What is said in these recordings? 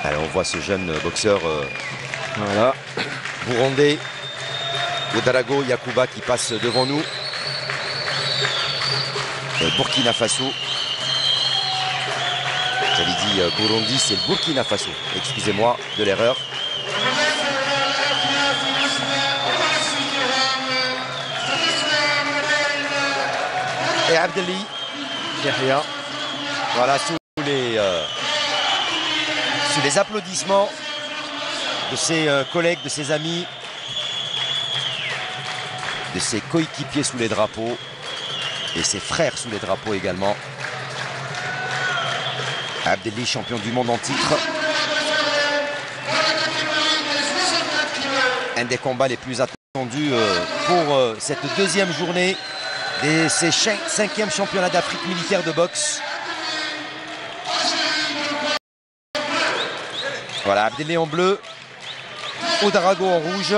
Alors on voit ce jeune boxeur voilà. burundais, Ouedraogo Yacouba, qui passe devant nous. Burkina Faso. J'avais dit Burundi, c'est le Burkina Faso. Excusez-moi de l'erreur. Et Abdelli Yahya. Voilà, sous les applaudissements de ses collègues, de ses amis, de ses coéquipiers sous les drapeaux et ses frères sous les drapeaux également. Abdelli, champion du monde en titre. Un des combats les plus attendus pour cette deuxième journée de ces 5e championnats d'Afrique militaire de boxe. Voilà, Abdelli en bleu, Ouedraogo en rouge.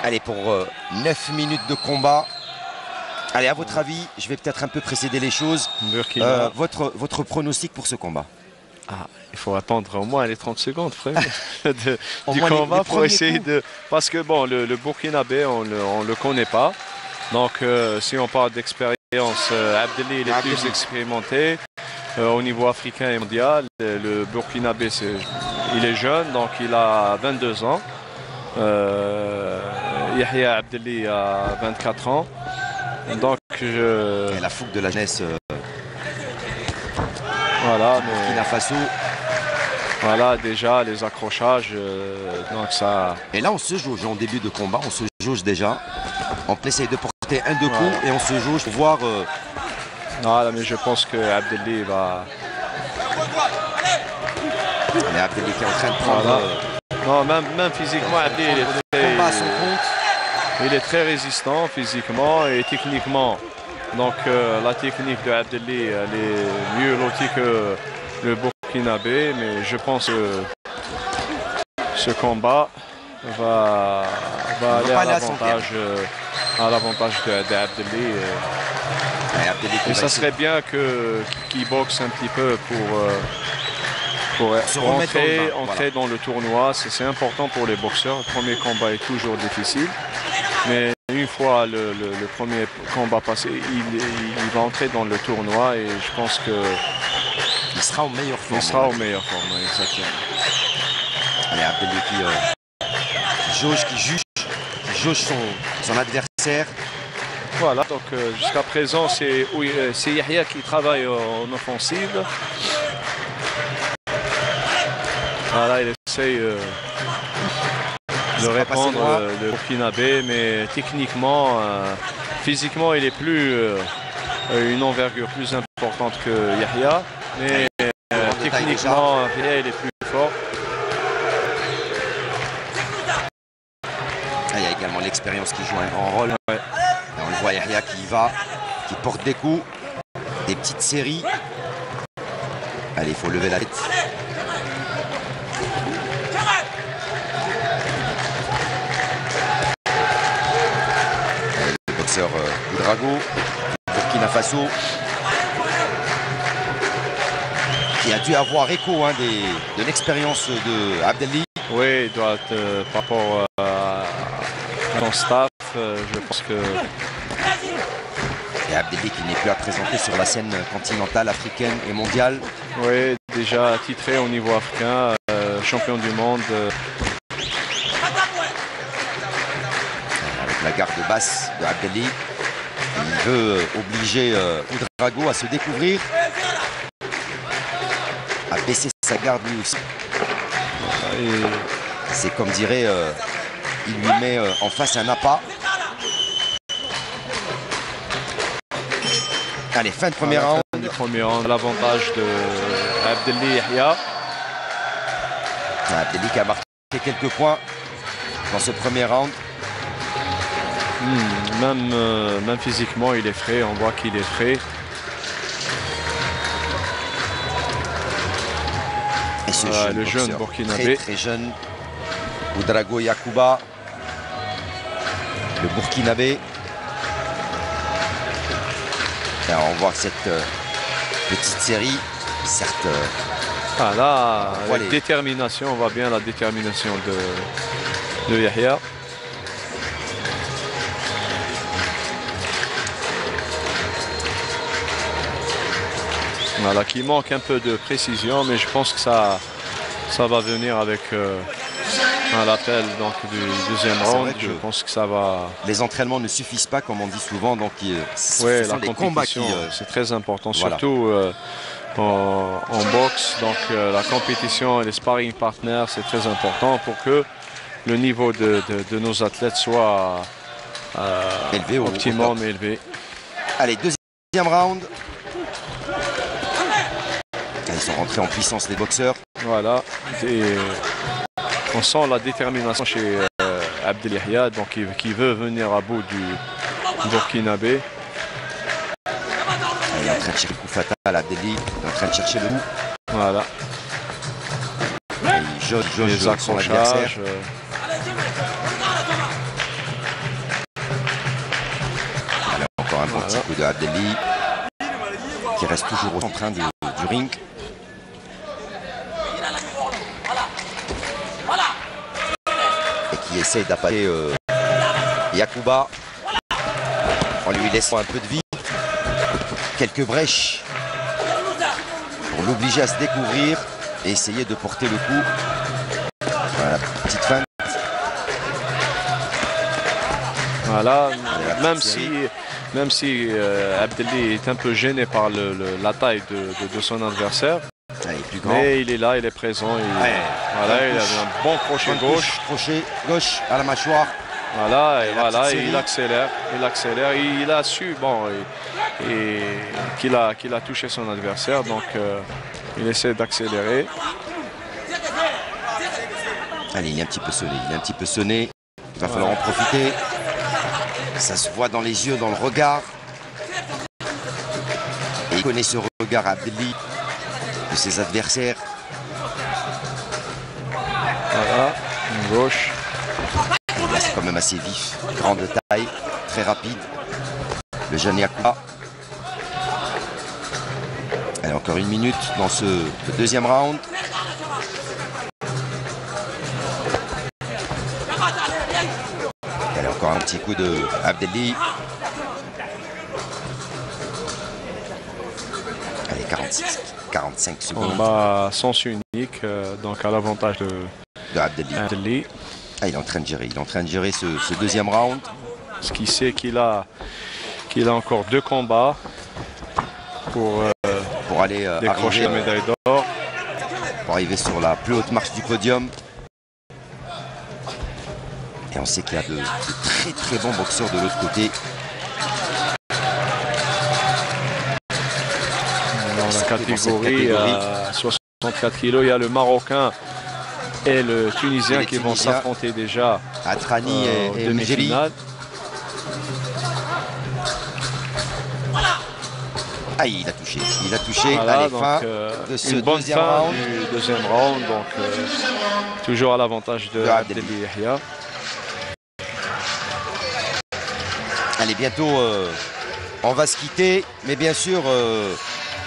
Allez, pour 9 minutes de combat. Allez, à votre avis, je vais peut-être un peu précéder les choses. Votre pronostic pour ce combat? Il faut attendre au moins les 30 secondes, frère, du combat pour essayer de... Parce que bon, le Burkinabé, on le connaît pas. Donc, si on parle d'expérience, Abdelli il est plus expérimenté au niveau africain et mondial. Le Burkinabé, il est jeune, donc il a 22 ans. Yahya Abdelli a 24 ans. Donc, et la fougue de la jeunesse. Voilà, Burkina Faso. Voilà, déjà les accrochages. Donc ça... Et là, on se jauge en début de combat. On se jauge déjà. On essaye de porter un, deux coups et on se jauge pour voir. Voilà, mais je pense que Abdelli va. Mais Abdelli qui est en train de prendre. Non, même physiquement, Abdelli il est très... combat à son compte. Il est très résistant physiquement et techniquement. Donc la technique de Abdelli elle est mieux lotie que le Burkinabé, mais je pense que ce combat va aller à l'avantage d'Abdelli. Et ça serait bien qu'il boxe un petit peu pour entrer dans le tournoi. C'est important pour les boxeurs. Le premier combat est toujours difficile. Mais une fois le premier combat passé, il va entrer dans le tournoi et je pense que il sera en meilleure forme. Il sera en meilleure forme, exactement. Allez, Abdelli qui juge son adversaire. Voilà, donc jusqu'à présent, c'est Yahya qui travaille en offensive. Voilà, il essaye de répondre le Burkinabé, mais techniquement, physiquement, il est plus une envergure plus importante que Yahya, mais techniquement, Yahya il est plus fort. Il y a également l'expérience qui joue un grand rôle. Ouais. On le voit Yahya qui y va, qui porte des coups, des petites séries. Allez, il faut lever la tête. Le boxeur Ouedraogo, Burkina Faso, qui a dû avoir écho de l'expérience de Abdelli. Oui, il doit être par rapport à son staff, je pense que... Et Abdelli qui n'est plus à présenter sur la scène continentale, africaine et mondiale. Oui, déjà titré au niveau africain, champion du monde. Avec la garde basse de Abdelli, il veut obliger Ouedraogo à se découvrir, à baisser sa garde lui aussi. C'est comme dirait, il lui met en face un appât. Allez, fin de premier round. Du premier round, l'avantage de Abdelli Yahya. Abdelli qui a marqué quelques points dans ce premier round. Même physiquement, il est frais. On voit qu'il est frais. Et ce jeune le jeune Burkinabé. Très jeune. Ouedraogo Yacouba. Le Burkinabé. Là, on voit cette petite série. certes. Ah là, la détermination, on voit bien la détermination de Yahya. Voilà, qui manque un peu de précision, mais je pense que ça va venir avec l'appel du deuxième round. Je pense que ça va. Les entraînements ne suffisent pas, comme on dit souvent, donc ce sont des combats qui c'est très important, voilà. Surtout en boxe. Donc la compétition et les sparring partners, c'est très important pour que le niveau de nos athlètes soit élevé, optimum élevé. Allez, deuxième round. Ils sont rentrés en puissance, les boxeurs. Voilà. Et on sent la détermination chez Abdel Yahya, donc qui veut venir à bout du Burkinabé. Il est en train de chercher le coup fatal, Abdelli. Il est en train de chercher le coup. Voilà. Il jauge son adversaire. Allez, encore un bon petit coup de Abdelli, qui reste toujours au centre du ring. Et qui essaye d'appâter Yacouba en lui laissant un peu de vie. Quelques brèches pour l'obliger à se découvrir et essayer de porter le coup. Voilà, petite feinte. Voilà, même si Abdelli est un peu gêné par la taille de son adversaire, mais il est là, il est présent. Voilà, il a un bon crochet gauche. Crochet gauche à la mâchoire. Voilà, et voilà, il accélère. Il a su, qu'il a touché son adversaire, donc il essaie d'accélérer. Allez, il est un petit peu sonné, il va falloir en profiter. Ça se voit dans les yeux, dans le regard. Et il connaît ce regard Abdelli de ses adversaires. Voilà, une gauche. Là, c'est quand même assez vif, grande taille, très rapide. Le jeune Yacouba. Allez, encore une minute dans ce deuxième round. Allez, encore un petit coup de Abdelli. Allez, 45 secondes. Combat sens unique, donc à l'avantage de Abdelli. Ah, il est en train de gérer, ce deuxième round. Ce qu'il sait qu'il a encore 2 combats pour aller décrocher la médaille d'or. Pour arriver sur la plus haute marche du podium. Et on sait qu'il y a de très très bons boxeurs de l'autre côté. Dans la catégorie à 64 kg, il y a le Marocain et le Tunisien qui vont s'affronter déjà Atrani et demi-finale. Ah, il a touché voilà, à la fin de ce deuxième round. Du deuxième round, donc toujours à l'avantage de Abdelli Yahya. Allez, bientôt on va se quitter, mais bien sûr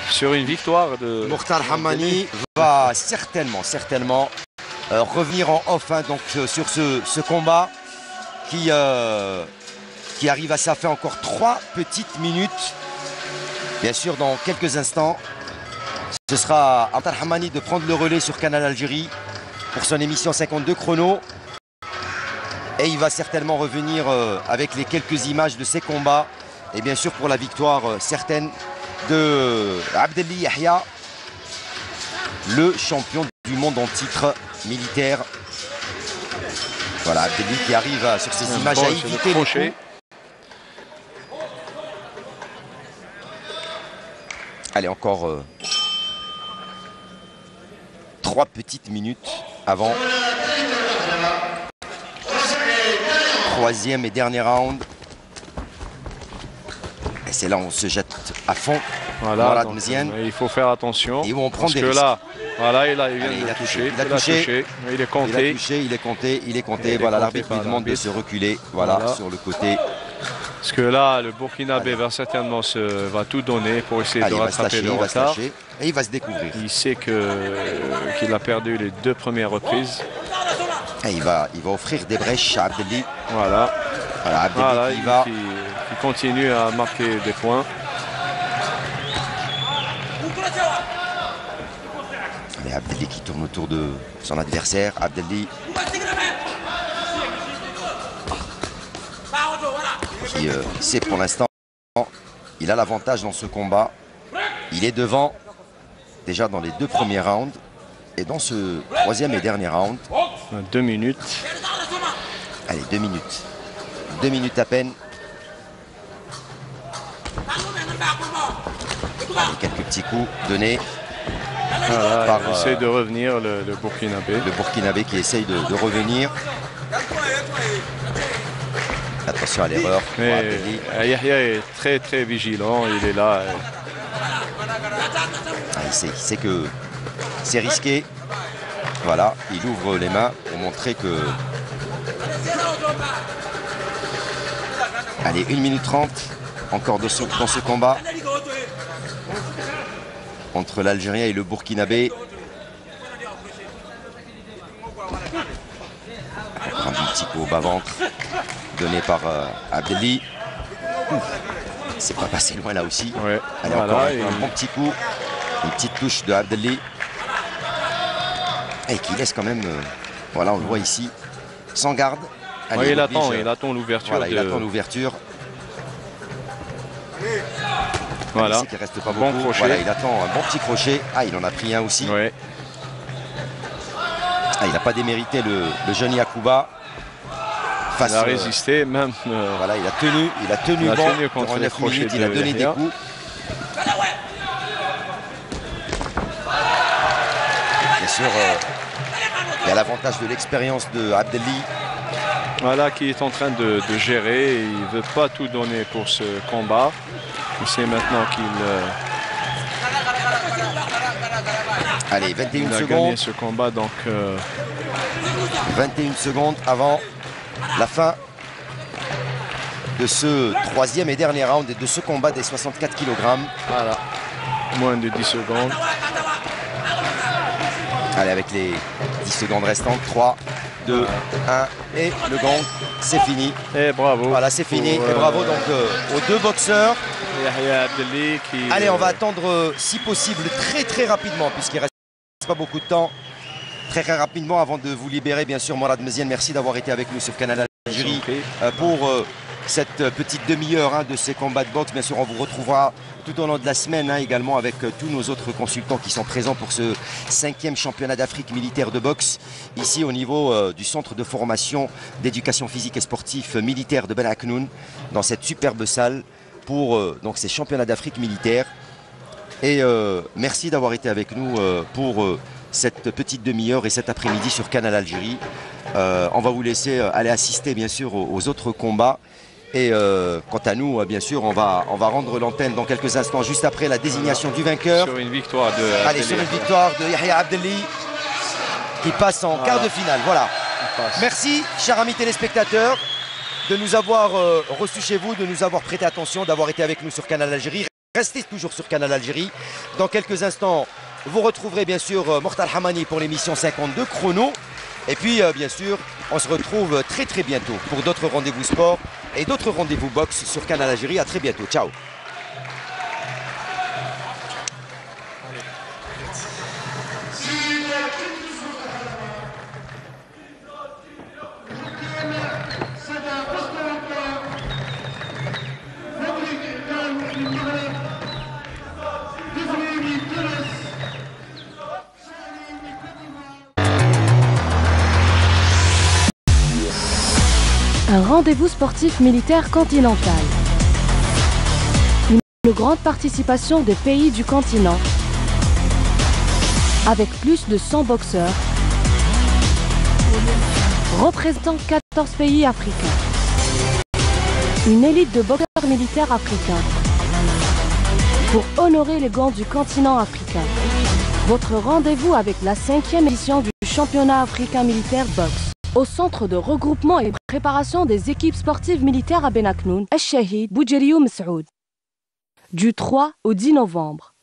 sur une victoire de Mokhtar Hammani va certainement revenir en off, donc sur ce combat qui arrive à sa fin. Encore 3 petites minutes. Bien sûr, dans quelques instants, ce sera à Mokhtar Hammani de prendre le relais sur Canal Algérie pour son émission 52 chrono. Et il va certainement revenir avec les quelques images de ces combats. Et bien sûr pour la victoire certaine de Abdelli Yahya, le champion du monde en titre militaire. Voilà, Abdelli qui arrive sur ces images à éviter le crochet. Allez, encore 3 petites minutes avant. 3e et dernier round. Et c'est là où on se jette à fond. Voilà, donc, il faut faire attention. Et où on prend des risques. Là, voilà, il vient de toucher. Il a touché. Il est compté. Il est compté. Voilà, l'arbitre lui demande de se reculer. Voilà, sur le côté. Parce que là, le Burkinabé va certainement va tout donner pour essayer de rattraper le retard. Et il va se découvrir. Il sait qu'il a perdu les 2 premières reprises. Et il va offrir des brèches à Abdelli. Voilà. Abdelli qui continue à marquer des points. Allez, Abdelli qui tourne autour de son adversaire. Abdelli qui sait pour l'instant, il a l'avantage dans ce combat. Il est devant déjà dans les 2 premiers rounds. Et dans ce 3e et dernier round. 2 minutes. Allez, 2 minutes. 2 minutes à peine. Allez, quelques petits coups donnés. Voilà, il essaie de revenir, le Burkinabé. Le Burkinabé qui essaye de revenir. Attention à l'erreur. Yahya est très très vigilant, il est là. Il sait que c'est risqué. Voilà, il ouvre les mains pour montrer que... Allez, 1 minute 30 encore dans ce combat entre l'Algérien et le Burkinabé. Un petit coup au bas-ventre donné par Abdelli. C'est pas passé loin là aussi. Ouais, allez, voilà, encore un bon petit coup. Une petite touche de Abdelli. Et qui laisse quand même, voilà, on le voit ici, sans garde. Allez, ouais, il attend l'ouverture. Voilà, il attend l'ouverture. Voilà. Il sait qu'il reste pas beaucoup. Crochet. Voilà, il attend un bon petit crochet. Ah, il en a pris un aussi. Ouais. Ah, il n'a pas démérité le jeune Yacouba. Il a résisté même. Voilà, il a tenu bon contre 9 minutes, il a donné des coups. Bien sûr, il y a l'avantage de l'expérience de Abdelli. Voilà, qui est en train de gérer. Il ne veut pas tout donner pour ce combat. Il sait maintenant qu'il allez, 21 a secondes. Gagné ce combat, donc 21 secondes avant la fin de ce 3e et dernier round et de ce combat des 64 kg. Voilà, moins de 10 secondes. Allez, avec les 10 secondes restantes, 3, 2, 1 et le gong, c'est fini. Et bravo. Voilà, c'est fini. Et bravo donc aux 2 boxeurs. Yahya Abdelli qui... Allez, on va attendre si possible très rapidement puisqu'il reste pas beaucoup de temps. Très rapidement avant de vous libérer, bien sûr, Mourad Meziane, merci d'avoir été avec nous sur Canal Algérie pour cette petite demi-heure de ces combats de boxe. Bien sûr, on vous retrouvera tout au long de la semaine également avec tous nos autres consultants qui sont présents pour ce 5e championnat d'Afrique militaire de boxe ici au niveau du centre de formation d'éducation physique et sportif militaire de Ben Aknoun dans cette superbe salle pour donc ces championnats d'Afrique militaire. Et merci d'avoir été avec nous pour cette petite demi-heure et cet après-midi sur Canal Algérie. On va vous laisser aller assister bien sûr aux autres combats. Et quant à nous, bien sûr, on va rendre l'antenne dans quelques instants, juste après la désignation du vainqueur. Sur une victoire de... Allez, sur une victoire de Yahya Abdelli qui passe en quart de finale. Voilà. Merci, chers amis téléspectateurs, de nous avoir reçus chez vous, de nous avoir prêté attention, d'avoir été avec nous sur Canal Algérie. Restez toujours sur Canal Algérie. Dans quelques instants, vous retrouverez bien sûr Mortal Hamani pour l'émission 52 chrono. Et puis, bien sûr, on se retrouve très bientôt pour d'autres rendez-vous sport et d'autres rendez-vous boxe sur Canal Algérie. À très bientôt. Ciao. Un rendez-vous sportif militaire continental. Une grande participation des pays du continent. Avec plus de 100 boxeurs. Représentant 14 pays africains. Une élite de boxeurs militaires africains. Pour honorer les gants du continent africain. Votre rendez-vous avec la 5e édition du championnat africain militaire boxe. au centre de regroupement et préparation des équipes sportives militaires à Benaknoun, Al-Shahid Boujerioum Saoud, du 3 au 10 novembre.